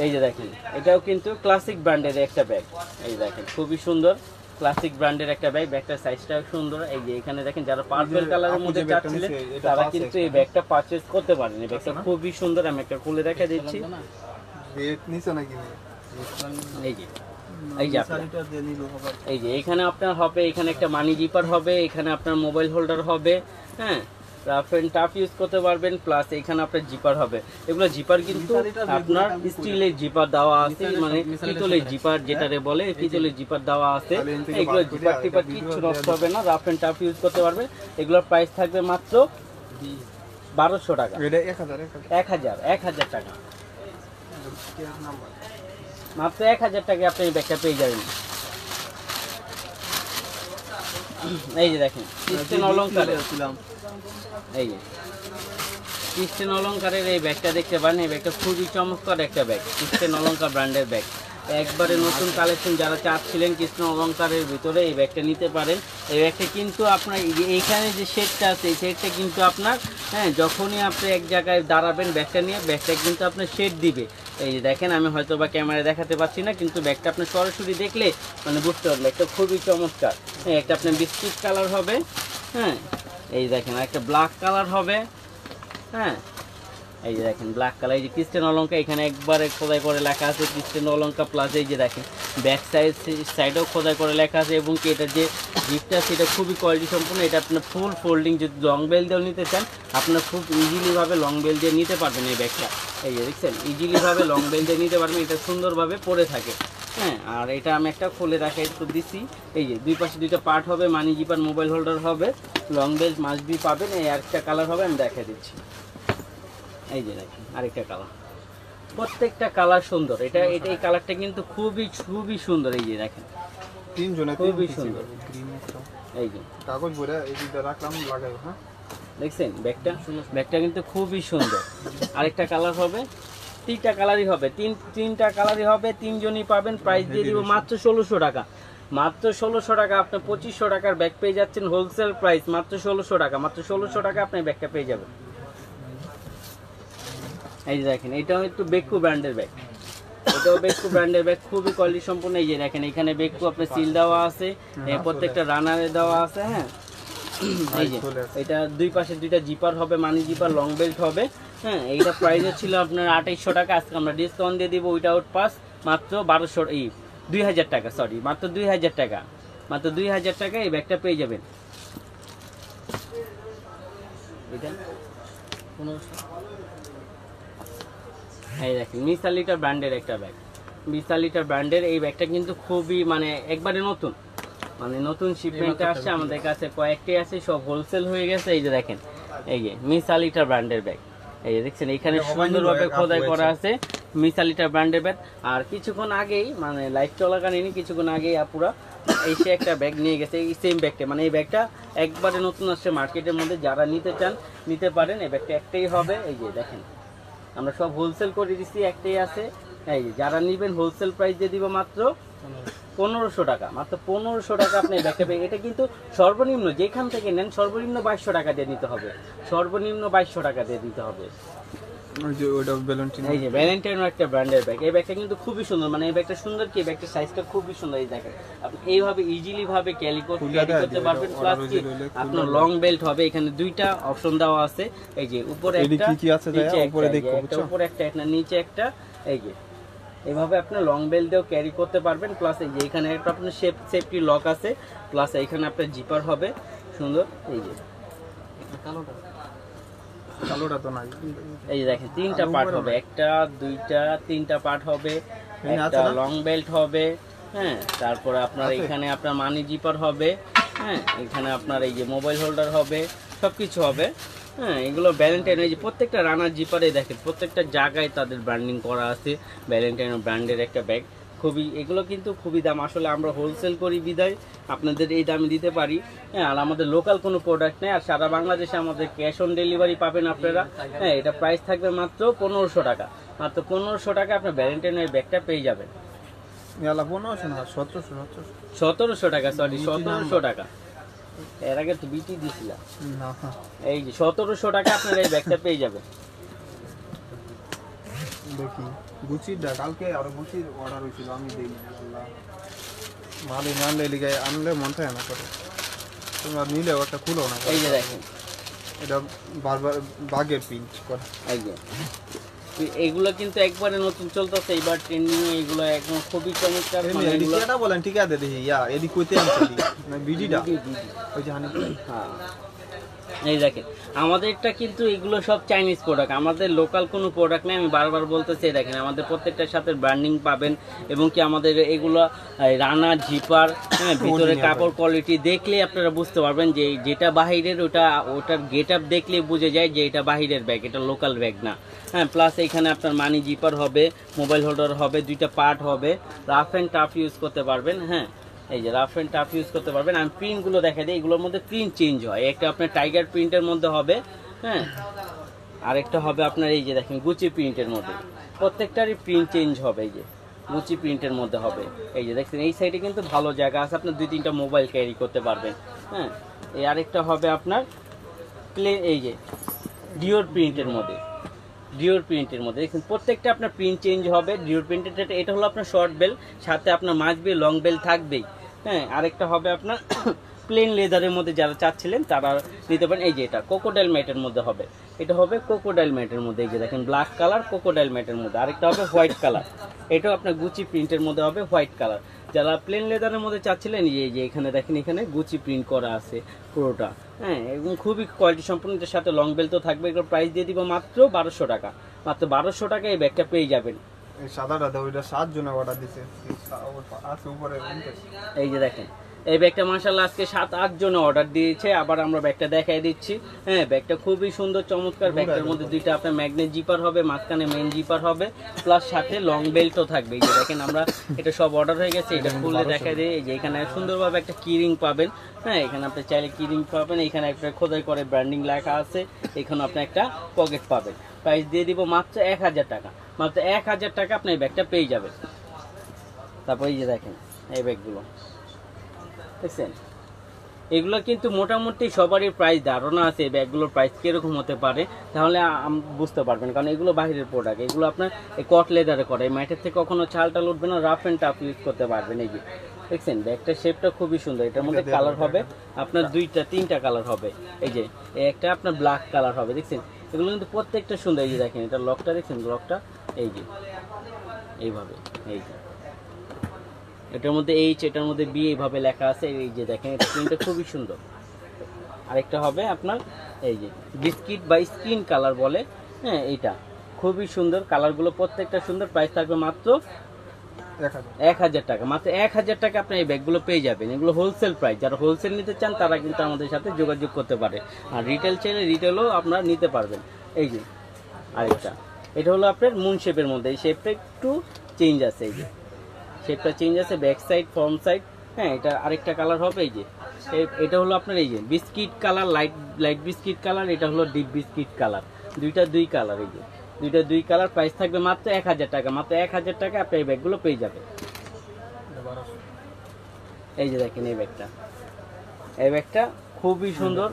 এই যে দেখেন এটাও কিন্তু ক্লাসিক ব্র্যান্ডের একটা ব্যাগ। এই দেখেন খুবই সুন্দর ক্লাসিক ব্র্যান্ডের একটা ব্যাগ, ব্যাগটার সাইজটাও সুন্দর। এই যে এখানে দেখেন যারা পার্পল কালারের মধ্যে চাচ্ছিলেন তারা কিন্তু এই ব্যাগটা পারচেজ করতে পারেন। এই ব্যাগটা খুবই সুন্দর, আমি একটা খুলে দেখা দিচ্ছি। এই যে এখানে আপনার হবে, এখানে একটা মানি জিপার হবে, এখানে আপনার মোবাইল হোল্ডার হবে। হ্যাঁ, রাফ এন্ড টাফ ইউজ করতে পারবেন, প্লাস এখানে আপনার জিপার হবে। এগুলো জিপার কিন্তু আপনার স্টিলের জিপার দেওয়া আছে, মানে পিতলের জিপার যেটারে বলে, পিতলের জিপার দেওয়া আছে। এগুলো জিপার টিপার কিচ্ছু নষ্ট হবে না, রাফ এন্ড টাফ ইউজ করতে পারবেন। এগুলোর প্রাইস থাকবে মাত্র 1200 টাকা, 1000 টাকা, মাত্র 1000 টাকা আপনি এই ব্যাগটা পেয়ে যাবেন। এই যে দেখেন ক্রিস্টিয়ান অলঙ্কারের, এই যে ক্রিস্টিয়ান অলঙ্কারের এই ব্যাগটা দেখতে পারেন। এই ব্যাগটা খুবই চমৎকার একটা ব্যাগ, ক্রিস্টিয়ান অলঙ্কার ব্র্যান্ডের ব্যাগ। একবারে নতুন কালেকশন, যারা চাচ্ছিলেন ক্রিস্টিয়ান অলঙ্কারের ভিতরে এই ব্যাগটা নিতে পারেন। এই ব্যাগটা কিন্তু আপনার এইখানে যে শেডটা আছে, এই শেডটা কিন্তু আপনার, হ্যাঁ, যখনই আপনি এক জায়গায় দাঁড়াবেন ব্যাগটা নিয়ে, ব্যাগটা কিন্তু আপনার শেড দিবে। এই যে দেখেন, আমি হয়তো বা ক্যামেরায় দেখাতে পাচ্ছি না, কিন্তু ব্যাগটা আপনি সরাসরি দেখলে মানে বুঝতে পারবেন ব্যাগটা খুবই চমৎকার। হ্যাঁ, একটা আপনার বিস্কিট কালার হবে। হ্যাঁ, এই দেখেন একটা ব্ল্যাক কালার হবে। হ্যাঁ, এই যে দেখেন ব্ল্যাক কালার, এই যে ক্রিস্টিয়ান অলঙ্কার, এখানে একবারে খোদাই করে লেখা আছে ক্রিস্টিয়ান অলঙ্কার। প্লাস এই যে দেখেন ব্যাক সাইডেও খোদাই করে লেখা আছে, এবং কি এটা যে জিপটা সেটা খুবই কোয়ালিটি সম্পূর্ণ। এটা আপনার ফুল ফোল্ডিং, যদি লং বেল দিয়েও নিতে চান আপনার খুব ইজিলিভাবে লং বেল দিয়ে নিতে পারবেন এই ব্যাগটা। এই যে দেখছেন ইজিলিভাবে লং বেল দিয়ে নিতে পারবেন, এটা সুন্দরভাবে পরে থাকে। হ্যাঁ, আর এটা আমি একটা খুলে রাখা একটু দিচ্ছি। এই যে দুই পাশে দুইটা পার্ট হবে, মানি জিপার, মোবাইল হোল্ডার হবে, লং বেল মাস্ট বি পাবেন। এই আরেকটা কালার হবে, আমি দেখা দিচ্ছি। এই যে দেখেন আরেকটা কালার, প্রত্যেকটা কালার সুন্দর। এই কালারটা কিন্তু খুবই সুন্দর। এই যে দেখেন খুবই সুন্দর। এই যে কাগজ ভরে এই দিকটা রাখলাম, লাগাই। হ্যাঁ, দেখছেন ব্যাগটা কিন্তু খুবই সুন্দর। আরেকটা কালার হবে, তিনটা কালারই হবে, তিনটা কালারই হবে, তিনজনই পাবেন। প্রাইস দিয়ে দিব মাত্র 1600 টাকা, মাত্র 1600 টাকা। আপনি 2500 টাকার ব্যাগ পেয়ে যাচ্ছেন হোলসেল প্রাইস মাত্র 1600 টাকা, মাত্র 1600 টাকা আপনি ব্যাগটা পেয়ে যাবেন। এই যে দেখেন এটাও একটু বেকু ব্র্যান্ডের ব্যাগ, এটাও বেকু ব্র্যান্ডের ব্যাগ, খুবই কোয়ালিটি সম্পূর্ণ। এই যে দেখেন এখানে বেকু আপনার সিল দেওয়া আছে, প্রত্যেকটা রানারে দেওয়া আছে। হ্যাঁ, এই যে এটা দুই পাশে দুইটা জিপার হবে, মানি জিপার, লং বেল্ট হবে। হ্যাঁ, এইটা প্রাইস ছিল আপনার 2800 টাকা, আজকে আমরা ডিসকাউন্ট দিয়ে দিব উইদাউট পাস মাত্র 2000 টাকা, সরি মাত্র 2000 টাকা, মাত্র 2000 টাকা এই ব্যাগটা পেয়ে যাবেন। এটা 1500। এই দেখেন মিসালিটা ব্র্যান্ডের একটা ব্যাগ, মিসালিটা ব্র্যান্ডের এই ব্যাগটা কিন্তু খুবই মানে একবারে নতুন, মানে নতুন শিপমেন্টে আসছে আমাদের কাছে, কয়েকটি আছে, সব হোলসেল হয়ে গেছে। এই যে দেখেন এই যে মিসালিটা ব্র্যান্ডের ব্যাগ, এই যে দেখছেন এখানে সুন্দরভাবে খোদাই করা আছে মিসালিটা ব্র্যান্ডের ব্যাগ। আর কিছুক্ষণ আগেই মানে লাইভ চলাকালীন কিছুক্ষণ আগেই আপুরা এসে একটা ব্যাগ নিয়ে গেছে, এই সেম ব্যাগটা, মানে এই ব্যাগটা একবারে নতুন আসছে মার্কেটের মধ্যে, যারা নিতে চান নিতে পারেন। এই ব্যাগটা একটাই হবে। এই যে দেখেন আমরা সব হোলসেল করে দিচ্ছি, একটাই আছে। এই যে যারা নেবেন হোলসেল প্রাইস দিয়ে দিব মাত্র 1500 টাকা, মাত্র 1500 টাকা আপনি ব্যাগটা পেয়ে। এটা কিন্তু সর্বনিম্ন যেখান থেকে নেন সর্বনিম্ন 2200 টাকা দিয়ে নিতে হবে, সর্বনিম্ন 2200 টাকা দিয়ে দিতে হবে। এই যে ভ্যালেন্টাইনো একটা ব্র্যান্ডের ব্যাগ, এই ব্যাগটা কিন্তু খুবই সুন্দর, মানে এই ব্যাগটা সুন্দর কি ব্যাগটার সাইজটা খুবই সুন্দর। এই দেখেন আপনি এইভাবে ইজিলি ভাবে ক্যারি করতে পারবেন। প্লাস কি আপনার লং বেল্ট হবে, এখানে দুইটা অপশন দেওয়া আছে। এই যে উপরে একটা, নিচে একটা, উপরে একটা, নিচে একটা। এই যে এইভাবে আপনি লং বেল দিয়েও ক্যারি করতে পারবেন। প্লাস এই যে এখানে একটা আপনার সেফটি লক আছে, প্লাস এইখানে আপনার জিপার হবে সুন্দর। এই যে কালোটা তো নাই, এই যে দেখেন তিনটা পার্ট হবে, একটা দুইটা তিনটা পার্ট হবে, একটা লং বেল্ট হবে, হ্যাঁ, তারপরে আপনার এখানে আপনার মানি জিপার হবে, হ্যাঁ, এখানে আপনার এই যে মোবাইল হোল্ডার হবে, সবকিছু হবে, হ্যাঁ। এগুলো ভ্যালেন্টাইন, এই যে প্রত্যেকটা রানার জিপারে দেখেন প্রত্যেকটা জায়গায় তাদের ব্র্যান্ডিং করা আছে, ভ্যালেন্টাইন ব্র্যান্ডের একটা ব্যাগ। খুবই এগুলো কিন্তু খুবই দাম, আসলে আমরা হোলসেল করি বিদায় আপনাদের এই দামে দিতে পারি, হ্যাঁ। আর আমাদের লোকাল কোনো প্রোডাক্ট নেই, আর সারা বাংলাদেশে আমাদের ক্যাশ অন ডেলিভারি পাবেন আপনারা, হ্যাঁ। এটা প্রাইস থাকবে মাত্র 1500 টাকা, মাত্র 1500 টাকা আপনার ভ্যালেন্টাইনের ব্যাগটা পেয়ে যাবেন। 1700 টাকা, সরি 1700 টাকা, এর আগে তো বিটি দিছিলাম, এই যে 1700 টাকা আপনার এই ব্যাগটা পেয়ে যাবেন। দেখি গুচিটা কালকে আর গুচির অর্ডার হয়েছিল, আমি দেই আল্লাহ মালে আনলে লিগে আনলে মন থাকে না করে, তোমরা নিলে ওটা খুলো না। এই যে দেখেন এটা বারবার বাগের প্রিন্ট করা, এই যে এইগুলো কিন্তু একবারে নতুন চলতেছে, এইবার ট্রেন্ডিং এগুলো একদম খুবই চমৎকার। এডিটা বলেন ঠিক আছে, দেখি ইয়া এডি কইতে আনছি বিডিটা ওই যে হানি, হ্যাঁ। এই দেখেন আমাদেরটা কিন্তু এগুলো সব চাইনিজ প্রোডাক্ট, আমাদের লোকাল কোনো প্রোডাক্ট নেই, আমি বারবার বলতেছি। দেখেন আমাদের প্রত্যেকটার সাথে ব্র্যান্ডিং পাবেন, এবং কি আমাদের এগুলো রানা জিপার, হ্যাঁ, ভিতরে কাপড় কোয়ালিটি দেখলে আপনারা বুঝতে পারবেন যে যেটা বাহিরের ওটার গেট আপ দেখলে বুঝে যায় যে এটা বাহিরের ব্যাগ, এটা লোকাল ব্যাগ না, হ্যাঁ। প্লাস এখানে আপনার মানি জিপার হবে, মোবাইল হোল্ডার হবে, দুইটা পার্ট হবে, রাফ অ্যান্ড টাফ ইউজ করতে পারবেন, হ্যাঁ। এই যে রাফ অ্যান্ড টাফ ইউজ করতে পারবেন। আমি প্রিন্টগুলো দেখা দিই, এগুলোর মধ্যে প্রিন্ট চেঞ্জ হয়, একটা আপনার টাইগার প্রিন্টের মধ্যে হবে, হ্যাঁ, আরেকটা হবে আপনার এই যে দেখেন গুচি প্রিন্টের মধ্যে, প্রত্যেকটারই প্রিন্ট চেঞ্জ হবে, এই যে গুচি প্রিন্টের মধ্যে হবে। এই যে দেখছেন এই সাইডে কিন্তু ভালো জায়গা আছে, আপনার 2-3টা মোবাইল ক্যারি করতে পারবেন, হ্যাঁ। এই আরেকটা হবে আপনার এই যে ডিওর প্রিন্টের মধ্যে, ডিওর প্রিন্টের মধ্যে দেখুন প্রত্যেকটা আপনার প্রিন্ট চেঞ্জ হবে। ডিওর প্রিন্টের এটা হলো আপনার শর্ট বেল, সাথে আপনার মাঝ বেল লং বেল থাকবেই, হ্যাঁ। আরেকটা হবে আপনার প্লেন লেদারের মধ্যে যারা চাচ্ছিলেন তারা নিতে পারেন। এই যে এটা কোকোডাইল ম্যাটের মধ্যে হবে, এটা হবে কোকোডাইল ম্যাটের মধ্যে, এই যে দেখেন ব্ল্যাক কালার কোকোডাইল ম্যাটের মধ্যে। আরেকটা হবে হোয়াইট কালার, এটাও আপনার গুচি প্রিন্টের মধ্যে হবে হোয়াইট কালার। যারা প্লেন লেদারের মধ্যে চাচ্ছিলেন এই যে এখানে দেখেন এখানে গুচি প্রিন্ট করা আছে পুরোটা, হ্যাঁ, এবং খুবই কোয়ালিটি সম্পূর্ণ। এটার সাথে লং বেল তো থাকবে। এগুলো প্রাইস দিয়ে দিব মাত্র 1200 টাকা, মাত্র 1200 টাকা এই ব্যাগটা পেয়ে যাবেন। এই সাদাটা দাও, এটা 7 জনের অর্ডার দিছে আছে উপরে। এই যে দেখেন এই ব্যাগটা মাশাআল্লাহ আজকে 7-8 জন অর্ডার দিয়েছে। আবার আমরা ব্যাগটা দেখাই দিচ্ছি, হ্যাঁ। ব্যাগটা খুবই সুন্দর চমৎকার। ব্যাগটার মধ্যে দুইটা আপনার ম্যাগনেট জিপার হবে, মাঝখানে মেইন জিপার হবে, প্লাস সাথে লং বেল্টও থাকবে। এই যে দেখেন আমরা এটা সব অর্ডার হয়ে গেছে, এটা খুলে দেখা যায়। এই যে এখানে সুন্দরভাবে একটা কিরিং পাবেন, হ্যাঁ। এখানে আপনি চাইলে কিরিং পাবেন, এখানে একটা খোদাই করে ব্র্যান্ডিং লেখা আছে, এখানে আপনি একটা পকেট পাবেন। প্রাইস দিয়ে দিব মাত্র 1000 টাকা, মাত্র 1000 টাকা আপনি এই ব্যাগটা পেয়ে যাবেন। তারপর এই যে দেখেন এই ব্যাগগুলো দেখছেন, এগুলো কিন্তু মোটামুটি সবারই প্রাইস ধারণা আছে এই ব্যাগগুলোর প্রাইস কিরকম হতে পারে, তাহলে বুঝতে পারবেন। কারণ এগুলো বাইরের প্রোডাক্ট, এগুলো আপনার এই কট লেদারে করে, এই ম্যাটের থেকে কখনো ছালটা উঠবে না, রাফ অ্যান্ড টাফ ইউজ করতে পারবেন। এই যে দেখছেন ব্যাগটার শেপটা খুবই সুন্দর। এটার মধ্যে কালার হবে আপনার 2-3টা কালার হবে। এই যে একটা আপনার ব্ল্যাক কালার হবে, দেখছেন এগুলো কিন্তু প্রত্যেকটা সুন্দর। এই যে দেখেন এটা লকটা দেখছেন, লকটা এই যে এইভাবে, এই যে এটার মধ্যে এইচ, এটার মধ্যে বি এইভাবে লেখা আছে। এই যে দেখেন এটা প্রিন্টটা খুবই সুন্দর। আরেকটা হবে আপনার এই যে বিস্কিট বা স্কিন কালার বলে, হ্যাঁ, এইটা খুবই সুন্দর। কালারগুলো প্রত্যেকটা সুন্দর। প্রাইস থাকবে মাত্র 1000 টাকা, মাত্র 1000 টাকা আপনি এই ব্যাগগুলো পেয়ে যাবেন। এগুলো হোলসেল প্রাইস, যারা হোলসেল নিতে চান তারা কিন্তু আমাদের সাথে যোগাযোগ করতে পারে। আর রিটেল চাইলে রিটেলও আপনারা নিতে পারবেন। এই যে আরেকটা এটা হলো আপনার মুন শেপের মধ্যে, এই শেপটা একটু চেঞ্জ আছে, এই যে শেপটা চেঞ্জ আছে, ব্যাক সাইড ফ্রন্ট সাইড, হ্যাঁ। এটা আরেকটা কালার হবে, এই যে এটা হলো আপনার এই যে biscuit colour, light biscuit colour, এটা হলো ডিপ বিস্কিট কালার, দুই কালার, এই যে দুই কালার। প্রাইস থাকবে মাত্র 1000 টাকা, মাত্র 1000 টাকা আপনি এই ব্যাগগুলো পেয়ে যাবেন। এই যে দেখেন এই ব্যাগটা খুবই সুন্দর।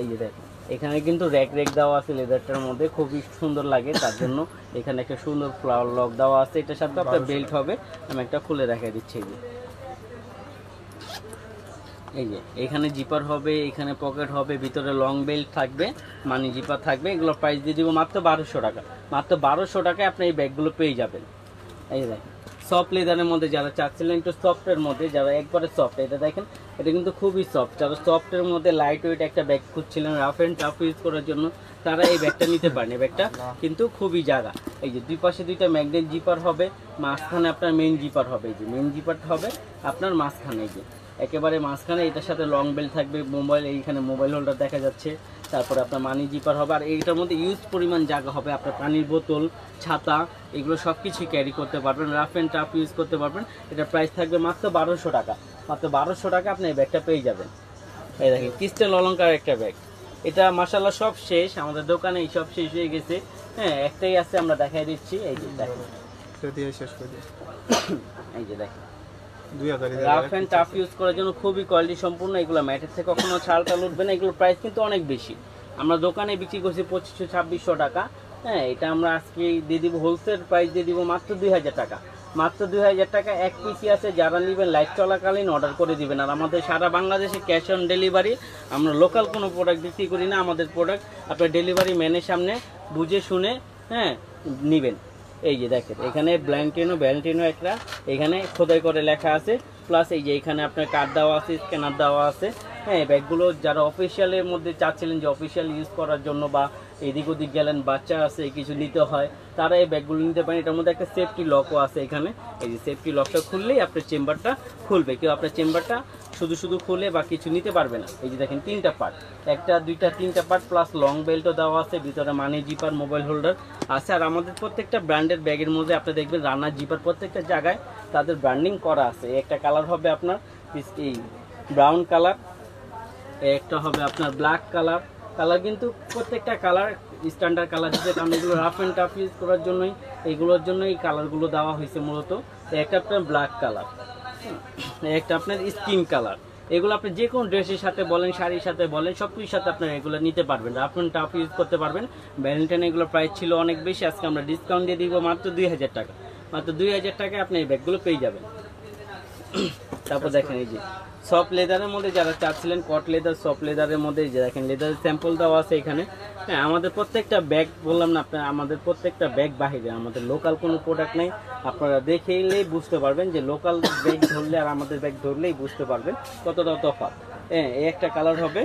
এই যে দেখেন এখানে কিন্তু র্যাক দেওয়া আছে লেদারটার মধ্যে, খুবই সুন্দর লাগে, তার জন্য এখানে একটা সুন্দর ফ্লাওয়ার লক দেওয়া আছে। এটার সাথে আপনার বেল্ট হবে, আমি একটা খুলে দেখাই দিচ্ছি। এই যে এখানে জিপার হবে, এখানে পকেট হবে, ভিতরে লং বেল্ট থাকবে, মানি জিপার থাকবে। এগুলো প্রাইস দিয়ে দিব মাত্র 1200 টাকা, মাত্র 1200 টাকায় আপনি এই ব্যাগগুলো পেয়ে যাবেন। এই দেখেন সফট লেদারের মধ্যে যারা চাচ্ছিলেন একটু সফটের মধ্যে, যারা একবারে সফট, এটা দেখেন এটা কিন্তু খুবই সফট। যারা সফটের মধ্যে লাইট ওয়েট একটা ব্যাগ খুঁজছিলেন রাফ অ্যান্ড টাফ ইউজ করার জন্য, তারা এই ব্যাগটা নিতে পারেন। এই ব্যাগটা কিন্তু খুবই জায়গা, এই যে দুই পাশে দুইটা ম্যাগনেট জিপার হবে, মাঝখানে আপনার মেইন জিপার হবে, এই যে মেইন জিপারটা হবে আপনার মাঝখানে, এই যে একেবারে মাঝখানে। এটার সাথে লং বেল থাকবে, মোবাইল এইখানে মোবাইল হোল্ডার দেখা যাচ্ছে, তারপরে আপনার মানি জিপার হবে। আর এইটার মধ্যে ইউজ পরিমাণ জায়গা হবে, আপনার পানির বোতল, ছাতা, এগুলো সব কিছুই ক্যারি করতে পারবেন, রাফ অ্যান্ড টাফ ইউজ করতে পারবেন। এটার প্রাইস থাকবে মাত্র 1200 টাকা। মাত্র 1200 টাকা আপনি এই ব্যাগটা পেয়ে যাবেন। এই দেখেন ক্রিস্টাল অলংকার একটা ব্যাগ, এটা মাশাআল্লাহ সব শেষ আমাদের দোকানে, সব শেষ হয়ে গেছে। হ্যাঁ, একটাই আছে, আমরা দেখাই দিচ্ছি। এই যে দেখেন, শেষ করে দিই। এই যে দেখেন 2000 রাফ অ্যান্ড টাফ ইউজ করার জন্য খুবই কোয়ালিটি সম্পূর্ণ। এগুলো ম্যাটের থেকে কখনো ছাড় টাল উঠবে না। এগুলোর প্রাইস কিন্তু অনেক বেশি, আমরা দোকানে বিক্রি করছি 2500-2600 টাকা। হ্যাঁ, এটা আমরা আজকে দিয়ে দিব হোলসেল প্রাইস দিয়ে দিব মাত্র 2000 টাকা। মাত্র 2000 টাকা এক পিসি আছে, যারা নেবেন লাইভ চলাকালীন অর্ডার করে দিবেন। আর আমাদের সারা বাংলাদেশে ক্যাশ অন ডেলিভারি, আমরা লোকাল কোনো প্রোডাক্ট বিক্রি করি না। আমাদের প্রোডাক্ট আপনার ডেলিভারি ম্যানের সামনে বুঝে শুনে হ্যাঁ নেবেন। এই যে দেখেন এখানে ব্যালেন্টিনো একটা এখানে খোদাই করে লেখা আছে, প্লাস এই যে এখানে আপনার কার্ড দেওয়া আছে, স্ক্যানার দেওয়া আছে। হ্যাঁ, ব্যাগগুলো যারা অফিসিয়ালের মধ্যে চাচ্ছিলেন যে অফিসিয়াল ইউজ করার জন্য, বা এদিক ওদিক গেলেন বাচ্চা আছে কিছু নিতে হয়, তারা এই ব্যাগগুলো নিতে পারেন। এটার মধ্যে একটা সেফটি লকও আছে এখানে, এই যে সেফটি লকটা খুললেই আপনার চেম্বারটা খুলবে, কেউ আপনার চেম্বারটা শুধু খুলে বা কিছু নিতে পারবে না। এই যে দেখেন 3টা পার্ট, 1টা 2টা 3টা পার্ট, প্লাস লং বেল্টও দেওয়া আছে, ভিতরে মানি জিপার, মোবাইল হোল্ডার আছে। আর আমাদের প্রত্যেকটা ব্র্যান্ডের ব্যাগের মধ্যে আপনি দেখবেন রানার জিপার প্রত্যেকটা জায়গায় তাদের ব্র্যান্ডিং করা আছে। একটা কালার হবে আপনার এই ব্রাউন কালার, একটা হবে আপনার ব্ল্যাক কালার। কালার কিন্তু প্রত্যেকটা কালার স্ট্যান্ডার্ড কালার দিতে, কারণ এগুলো রাফ অ্যান্ড টাফ ইউজ করার জন্যই এইগুলোর জন্য এই কালারগুলো দেওয়া হয়েছে মূলত। একটা আপনার ব্ল্যাক কালার, একটা আপনার স্কিন কালার। এগুলো আপনি যে কোনো ড্রেসের সাথে বলেন, শাড়ির সাথে বলেন, সব কিছুর সাথে আপনারা এগুলো নিতে পারবেন, রাফ অ্যান্ড টাফ ইউজ করতে পারবেন। ভ্যালেন্টাইন এগুলো প্রাইস ছিল অনেক বেশি, আজকে আমরা ডিসকাউন্ট দিয়ে দিব মাত্র 2000 টাকা। মাত্র 2000 টাকায় আপনি এই ব্যাগগুলো পেয়ে যাবেন। তারপর দেখেন এই যে সফট লেদারের মধ্যে যারা চাচ্ছিলেন, কট লেদার, সফট লেদারের মধ্যে যে দেখেন লেদারের স্যাম্পল দেওয়া আছে এখানে। হ্যাঁ, আমাদের প্রত্যেকটা ব্যাগ বললাম না আপনার, আমাদের প্রত্যেকটা ব্যাগ বাহিরে, আমাদের লোকাল কোনো প্রোডাক্ট নেই। আপনারা দেখেইলেই বুঝতে পারবেন যে লোকাল ব্যাগ ধরলে আর আমাদের ব্যাগ ধরলেই বুঝতে পারবেন কতটা তফাৎ। হ্যাঁ, এই একটা কালার হবে,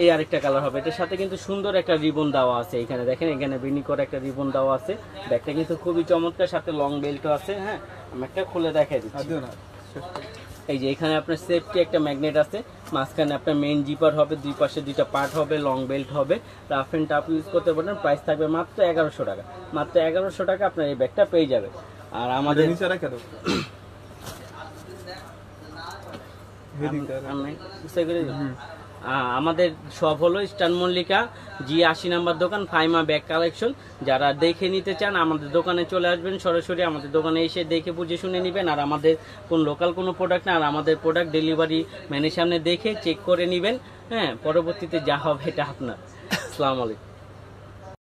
এই আরেকটা কালার হবে। এটার সাথে কিন্তু সুন্দর একটা রিবন দেওয়া আছে এখানে, দেখেন এখানে বিনি করে একটা রিবন দেওয়া আছে। ব্যাগটা কিন্তু খুবই চমৎকার, সাথে লং বেল্টও আছে। হ্যাঁ, আমি একটা খুলে দেখাই দিচ্ছি। এই যে এখানে আপনার সেফটি একটা ম্যাগনেট আছে, মাঝখানে আপনার মেইন জিপার হবে, দুই পাশে 2টা পার্ট হবে, লং বেল্ট হবে, রাফ অ্যান্ড টাফ ইউজ করতে পারেন। প্রাইস থাকবে মাত্র 1100 টাকা। মাত্র 1100 টাকা আপনার এই ব্যাগটা পেয়ে যাবে। আর আমাদের আমাদের সব হলো ইস্টার্ন মল্লিকা G80 নাম্বার দোকান, ফাইমা ব্যাগ কালেকশন। যারা দেখে নিতে চান আমাদের দোকানে চলে আসবেন সরাসরি, আমাদের দোকানে এসে দেখে বুঝে শুনে নেবেন। আর আমাদের কোন লোকাল কোনো প্রোডাক্ট না, আর আমাদের প্রোডাক্ট ডেলিভারি ম্যানের সামনে দেখে চেক করে নেবেন। হ্যাঁ, পরবর্তীতে যা হবে এটা আপনার। আসসালামু আলাইকুম।